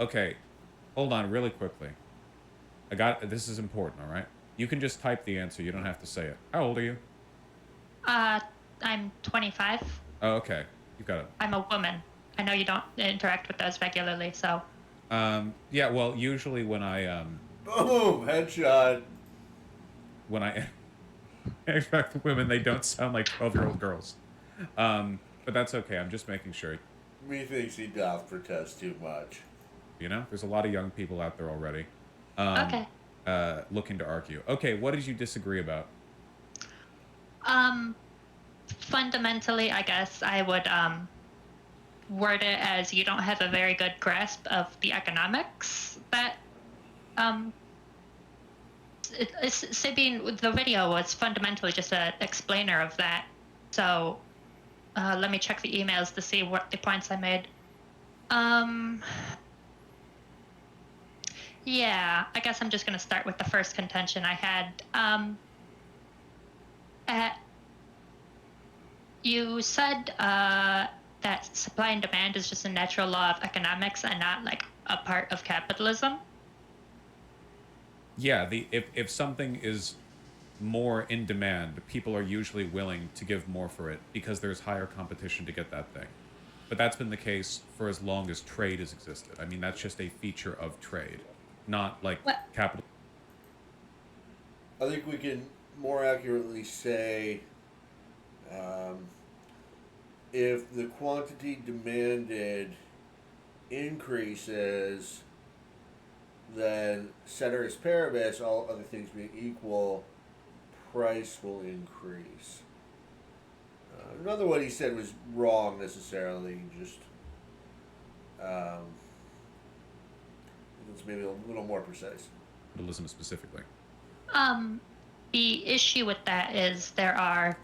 Okay, hold on really quickly. This is important, all right? You can just type the answer. You don't have to say it. How old are you? Uh, I'm 25. Oh, okay. You got it. I'm a woman. I know you don't interact with those regularly, so Yeah, well, usually Boom! Headshot. when I interact with women, they don't sound like 12-year-old girls. But that's okay. I'm just making sure. Methinks he doth protest too much. There's a lot of young people out there already, um, okay. looking to argue. Okay, what did you disagree about? Um, Fundamentally, I guess I would word it as you don't have a very good grasp of the economics that um Sabine, the video was fundamentally just an explainer of that. So let me check the emails to see what the points I made. Um, yeah, I guess I'm just going to start with the first contention I had. At, you said that supply and demand is just a natural law of economics and not like a part of capitalism. Yeah, the if something is more in demand, people are usually willing to give more for it because there's higher competition to get that thing. But that's been the case for as long as trade has existed. I mean, that's just a feature of trade, not like What? capital. I think we can more accurately say um, if the quantity demanded increases, then ceteris paribus, all other things being equal, price will increase. Not that what he said was wrong necessarily, just um, it's maybe a little more precise. Capitalism specifically. Um, the issue with that is there are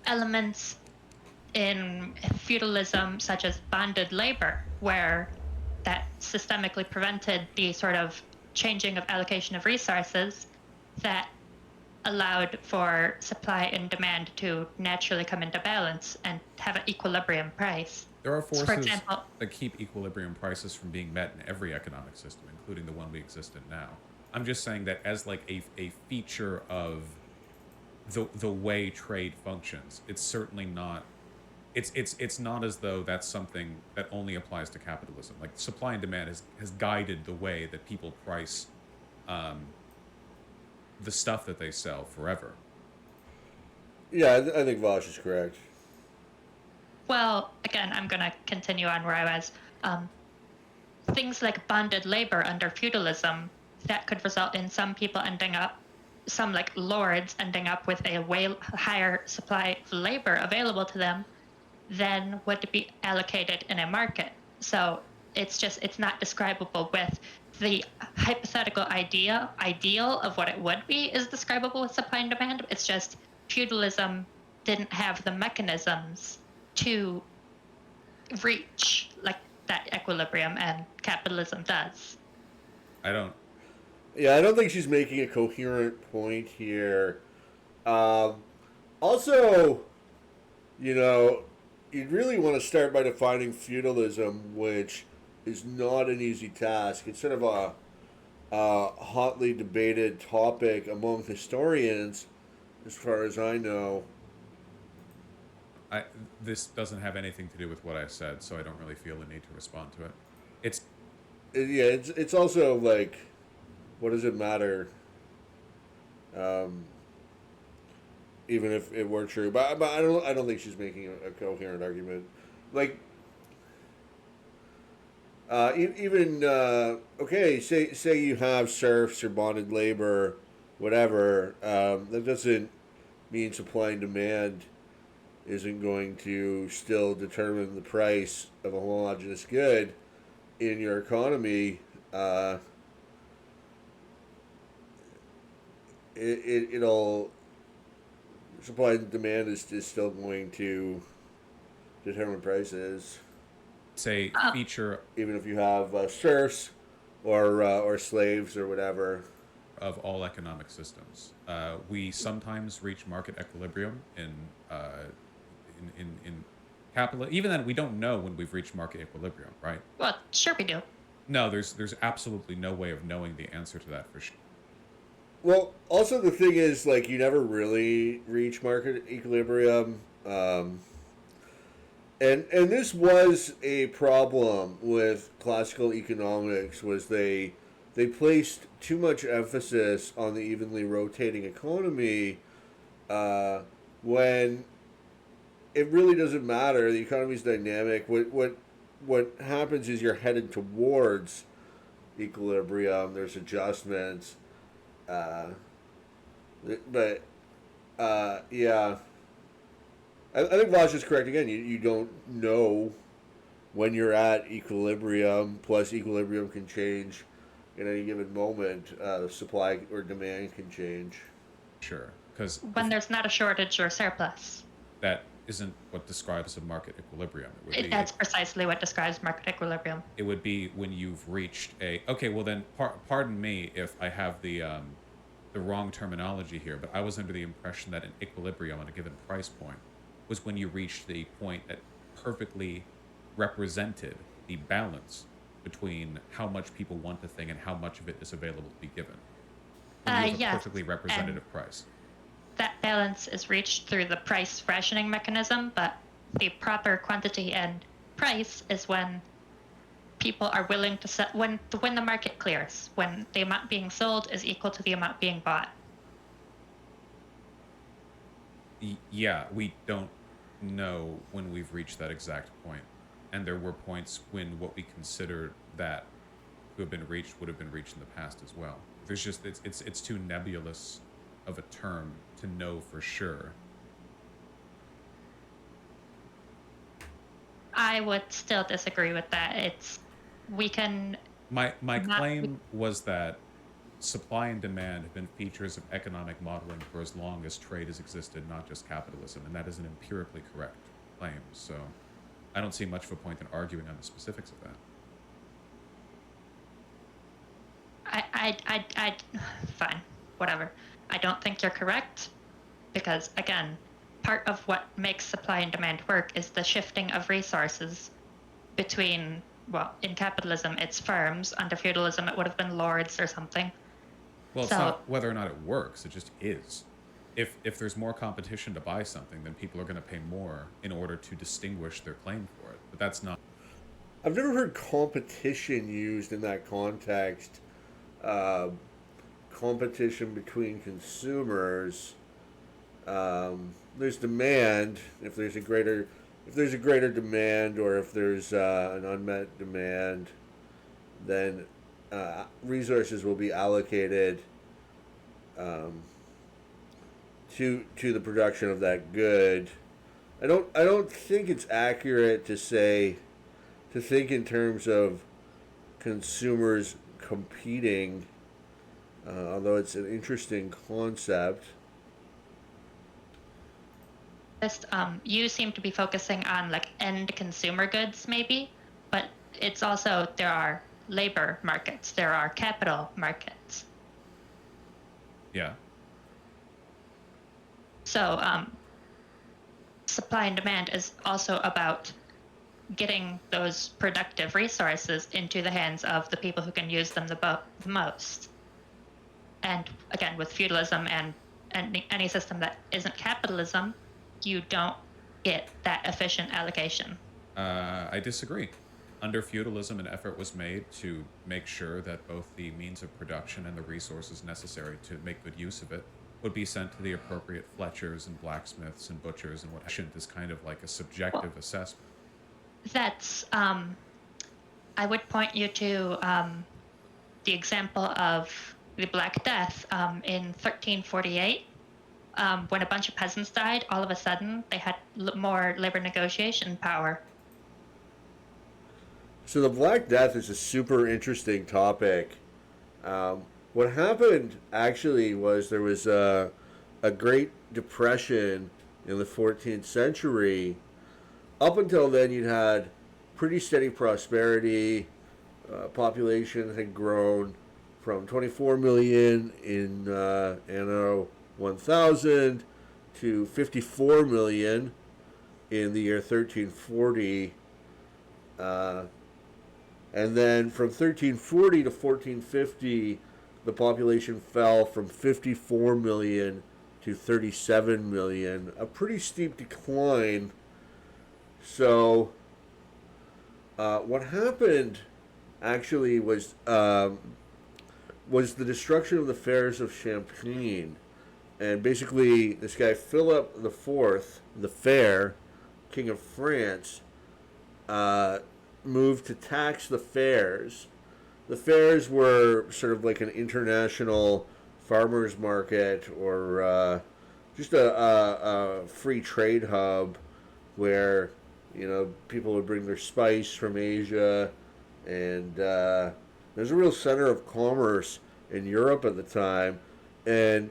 elements in feudalism, such as bonded labor, where that systemically prevented the sort of changing of allocation of resources that allowed for supply and demand to naturally come into balance and have an equilibrium price. There are So, for forces example, that keep equilibrium prices from being met in every economic system, including the one we exist in now. I'm just saying that as like a feature of the way trade functions, it's certainly not it's not as though that's something that only applies to capitalism. Like supply and demand has guided the way that people price um the stuff that they sell forever. Yeah, I think Vaush is correct. well, again, I'm going to continue on where I was. Um, Things like bonded labor under feudalism that could result in some people ending up, some like lords ending up with a way higher supply of labor available to them than would be allocated in a market. So it's not describable with the hypothetical ideal of what it would be is describable with supply and demand. It's just feudalism didn't have the mechanisms to reach like that equilibrium, and capitalism does. I don't Yeah, I don't think she's making a coherent point here. Um, Also, you know, you'd really want to start by defining feudalism, which is not an easy task. It's sort of a hotly debated topic among historians, as far as I know. I this doesn't have anything to do with what I said, so I don't really feel the need to respond to it. It's Yeah, it's also like, what does it matter? Um, Even if it were true, but I don't think she's making a coherent argument. Like, even okay, say you have serfs or bonded labor, whatever. That doesn't mean supply and demand isn't going to still determine the price of a homogeneous good in your economy. Uh, it'll supply and demand is still going to determine prices, it's a Uh, feature even if you have serfs or slaves or whatever. of all economic systems. We sometimes reach market equilibrium in capital. Even then, we don't know when we've reached market equilibrium, right? well, sure we do. No, there's absolutely no way of knowing the answer to that for sure. Well, also the thing is, like, you never really reach market equilibrium. And this was a problem with classical economics, was they placed too much emphasis on the evenly rotating economy, uh, when it really doesn't matter. The economy's dynamic. What happens is you're headed towards equilibrium. There's adjustments, uh, but yeah, I think Vaush is correct again. You don't know when you're at equilibrium. Plus, equilibrium can change in any given moment. Supply or demand can change. Sure, because When there's not a shortage or surplus. that isn't what describes a market equilibrium. It would be That's precisely what describes market equilibrium. it would be when you've reached a okay. Well, then, pardon me if I have the wrong terminology here, but I was under the impression that an equilibrium on a given price point was when you reached the point that perfectly represented the balance between how much people want a thing and how much of it is available to be given. When you have a Yes, perfectly and representative price. that balance is reached through the price rationing mechanism, but the proper quantity and price is when people are willing to sell, when the market clears, when the amount being sold is equal to the amount being bought. Yeah, we don't know when we've reached that exact point. And there were points when what we considered that to have been reached would have been reached in the past as well. There's just it's too nebulous of a term to know for sure. I would still disagree with that. We can My not. claim was that supply and demand have been features of economic modeling for as long as trade has existed, not just capitalism, and that is an empirically correct claim. So I don't see much of a point in arguing on the specifics of that. I fine, whatever. I don't think you're correct because, again, part of what makes supply and demand work is the shifting of resources between, well, in capitalism, it's firms. Under feudalism, it would have been lords or something. Well, it's So, not whether or not it works, it just is. If there's more competition to buy something, then people are going to pay more in order to distinguish their claim for it. But that's not. I've never heard competition used in that context. Uh, Competition between consumers. There's demand. If there's a greater demand, or if there's an unmet demand, then resources will be allocated, um, to the production of that good. I don't think it's accurate to think in terms of consumers competing, although it's an interesting concept. just you seem to be focusing on like end consumer goods, maybe, but it's also there are labor markets, there are capital markets. Yeah. So supply and demand is also about getting those productive resources into the hands of the people who can use them the most. And again, with feudalism and any system that isn't capitalism, you don't get that efficient allocation. I disagree. Under feudalism, an effort was made to make sure that both the means of production and the resources necessary to make good use of it would be sent to the appropriate fletchers and blacksmiths and butchers and what is kind of like a subjective assessment. That's I would point you to the example of the Black Death in 1348. When a bunch of peasants died, all of a sudden they had more labor negotiation power. So the Black Death is a super interesting topic. What happened actually was there was a Great Depression in the 14th century. Up until then, you'd had pretty steady prosperity. Population had grown from 24 million in anno 1000 to 54 million in the year 1340. And then from 1340 to 1450, the population fell from 54 million to 37 million, a pretty steep decline. So, what happened actually was the destruction of the fairs of Champagne, and basically this guy Philip the Fourth, the Fair, King of France, moved to tax the fairs. The fairs were sort of like an international farmers market, or just a free trade hub where people would bring their spice from Asia, and there's a real center of commerce in Europe at the time. And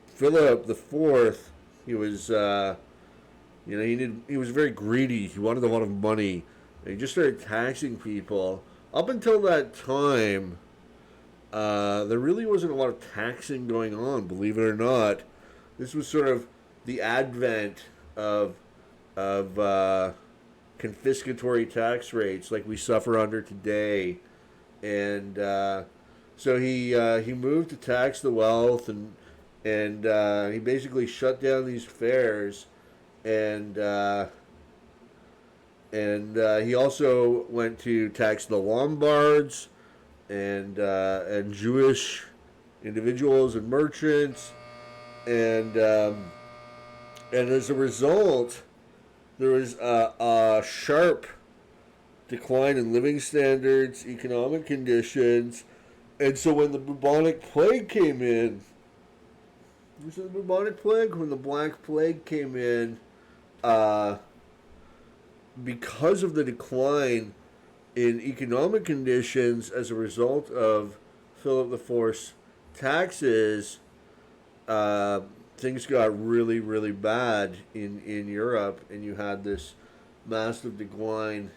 Philip the Fourth, he was he was very greedy. He wanted a lot of money, and he just started taxing people. Up until that time, there really wasn't a lot of taxing going on, believe it or not. This was sort of the advent of confiscatory tax rates like we suffer under today, and so he moved to tax the wealth, and he basically shut down these fairs, and he also went to tax the Lombards and Jewish individuals and merchants, and as a result, there was a sharp decline in living standards, economic conditions, and so when the bubonic plague came in, was it the bubonic plague? When the Black Plague came in, because of the decline in economic conditions as a result of Philip IV's taxes, things got really, really bad in Europe, and you had this massive decline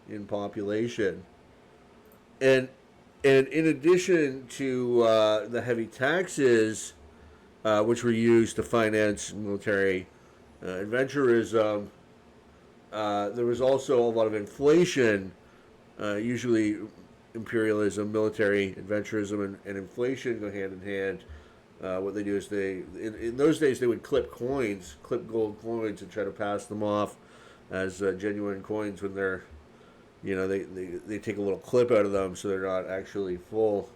in population. And in addition to the heavy taxes, which were used to finance military adventurism, there was also a lot of inflation. Usually imperialism, military adventurism, and inflation go hand in hand. What they do is in those days they would clip gold coins, and try to pass them off as genuine coins when they're, they take a little clip out of them so they're not actually full.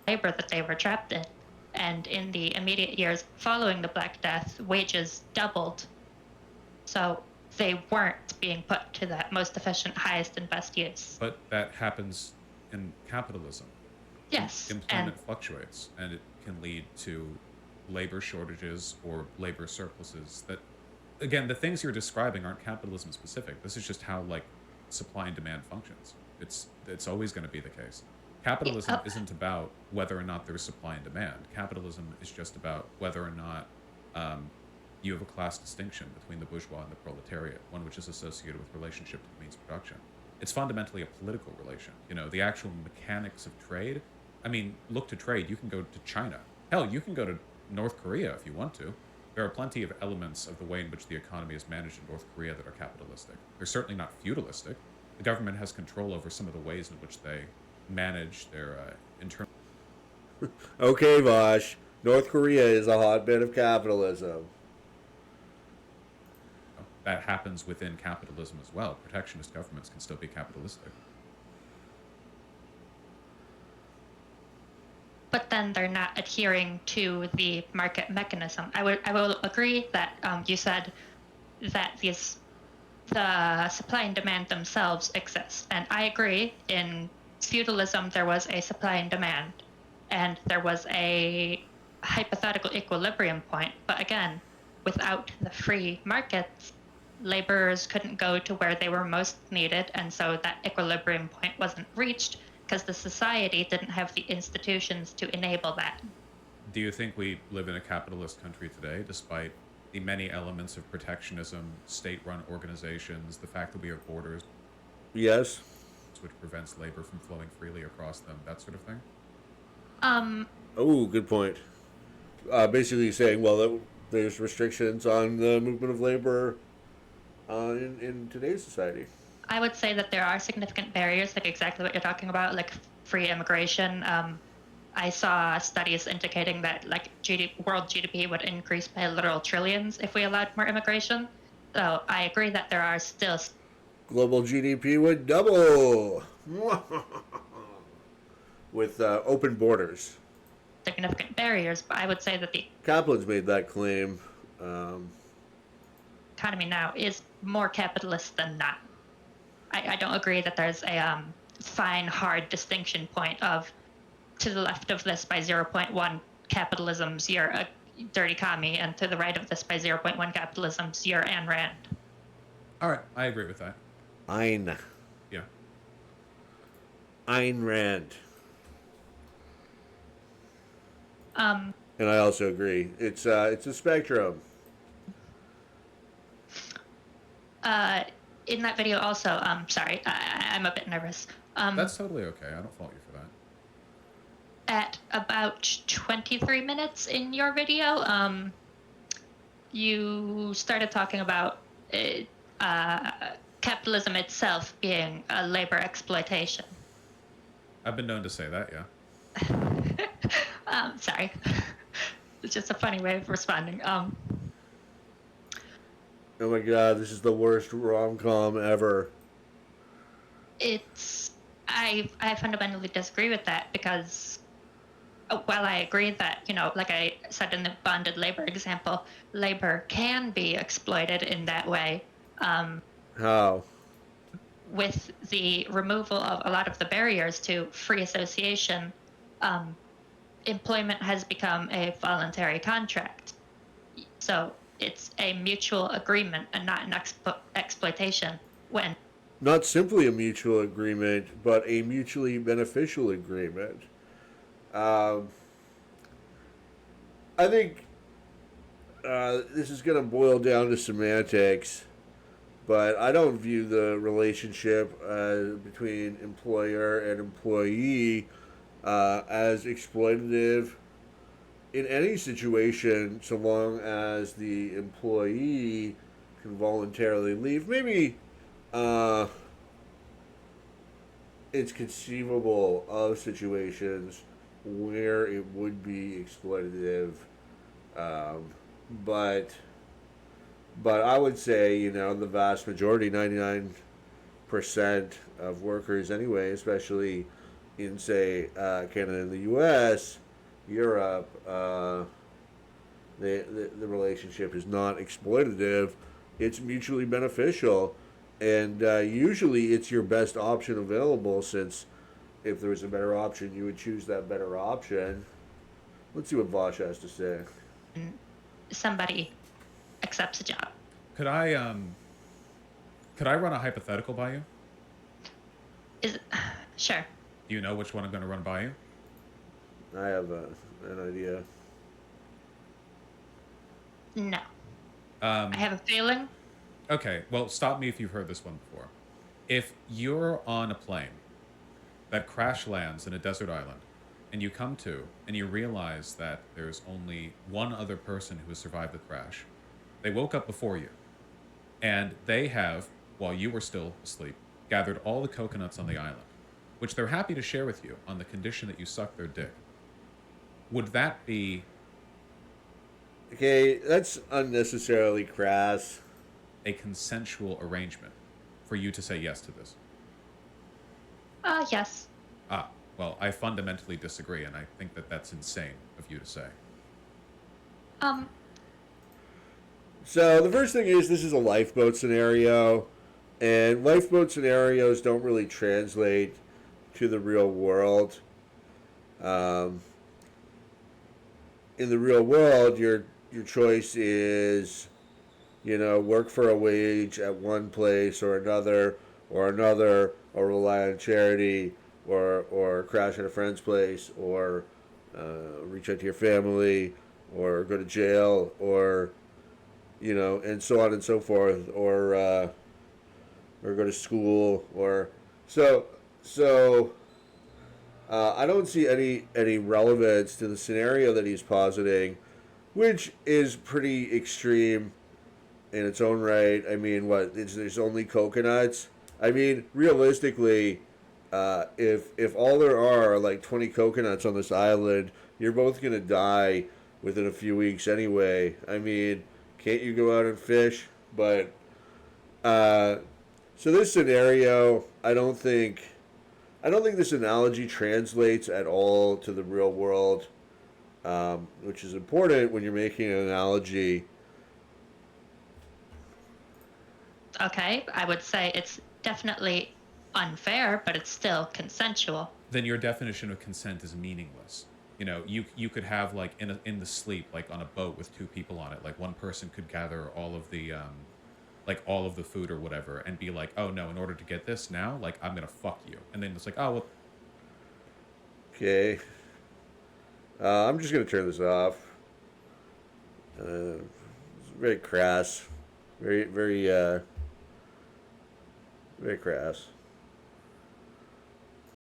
Labor that they were trapped in. And in the immediate years following the Black Death, wages doubled. So they weren't being put to that most efficient, highest, and best use. But that happens in capitalism. Yes. Employment fluctuates, and it can lead to labor shortages or labor surpluses that, again, the things you're describing aren't capitalism specific. This is just how supply and demand functions. It's always going to be the case. Capitalism isn't about whether or not there's supply and demand. Capitalism is just about whether or not you have a class distinction between the bourgeois and the proletariat, one which is associated with relationship to the means of production. It's fundamentally a political relation. The actual mechanics of trade. I mean, look to trade. You can go to China. Hell, you can go to North Korea if you want to. There are plenty of elements of the way in which the economy is managed in North Korea that are capitalistic. They're certainly not feudalistic. The government has control over some of the ways in which they manage their internal... Okay, Vaush. North Korea is a hotbed of capitalism. That happens within capitalism as well. Protectionist governments can still be capitalistic. But then they're not adhering to the market mechanism. I will agree that you said that the supply and demand themselves exist, and I agree. In feudalism, there was a supply and demand, and there was a hypothetical equilibrium point. But again, without the free markets, laborers couldn't go to where they were most needed, and so that equilibrium point wasn't reached because the society didn't have the institutions to enable that. Do you think we live in a capitalist country today, despite the many elements of protectionism, state-run organizations, the fact that we have borders? Yes. Which prevents labor from flowing freely across them, that sort of thing? Oh, good point. Basically saying, well, there's restrictions on the movement of labor in today's society. I would say that there are significant barriers, like exactly what you're talking about, like free immigration. I saw studies indicating that like world GDP would increase by literal trillions if we allowed more immigration. So I agree that there are still Global GDP would double with open borders. significant barriers, but I would say that the Kaplan's made that claim. Um, economy now is more capitalist than not. I don't agree that there's a fine, hard distinction point of to the left of this by zero point 0.1 capitalism's you're a dirty commie, and to the right of this by 0.1 capitalism's you're Ayn Rand. All right, I agree with that. Ayn Yeah. Rand. Um, And I also agree. It's a spectrum. in that video also, sorry, I'm a bit nervous. That's totally okay. I don't fault you for that. At about 23 minutes in your video, you started talking about capitalism itself being a labor exploitation. I've been known to say that, yeah. Sorry. It's just a funny way of responding. Oh my god, this is the worst rom-com ever. I fundamentally disagree with that because while I agree that, like I said in the bonded labor example, labor can be exploited in that way. How? With the removal of a lot of the barriers to free association, employment has become a voluntary contract. So it's a mutual agreement and not an exploitation when... Not simply a mutual agreement, but a mutually beneficial agreement. I think this is going to boil down to semantics, but I don't view the relationship between employer and employee as exploitative in any situation, so long as the employee can voluntarily leave. Maybe it's conceivable of situations where it would be exploitative, but I would say, the vast majority, 99% of workers anyway, especially in, say, Canada and the U.S., Europe, the relationship is not exploitative. It's mutually beneficial, and usually it's your best option available, since if there was a better option, you would choose that better option. Let's see what Vaush has to say. Somebody accepts a job. Could I run a hypothetical by you? Sure. Do you know which one I'm going to run by you? I have an idea. No. I have a feeling. Okay, well, stop me if you've heard this one before. If you're on a plane that crash lands in a desert island, and you come to, and you realize that there's only one other person who has survived the crash. They woke up before you, and they have, while you were still asleep, gathered all the coconuts on the island, which they're happy to share with you on the condition that you suck their dick. Would that be... Okay, that's unnecessarily crass. a consensual arrangement for you to say yes to this? Yes. Ah, well, I fundamentally disagree, and I think that that's insane of you to say. So the first thing is, this is a lifeboat scenario, and lifeboat scenarios don't really translate to the real world. In the real world, your choice is, work for a wage at one place or another, or rely on charity, or crash at a friend's place, or reach out to your family, or go to jail, or and so on and so forth, or go to school, or so. I don't see any relevance to the scenario that he's positing, which is pretty extreme in its own right. I mean, there's only coconuts. I mean, realistically, if all there are like 20 coconuts on this island, you're both gonna die within a few weeks anyway. I mean, can't you go out and fish? But uh, so this scenario, I don't think this analogy translates at all to the real world, which is important when you're making an analogy. Okay, I would say it's definitely unfair, but it's still consensual. Then your definition of consent is meaningless. You know, you could have like in the sleep, like on a boat with two people on it, like one person could gather all of the like all of the food or whatever and be like, oh no, in order to get this now, like I'm gonna fuck you. And then it's like, oh well, Okay. I'm just gonna turn this off. It's very crass, very very crass.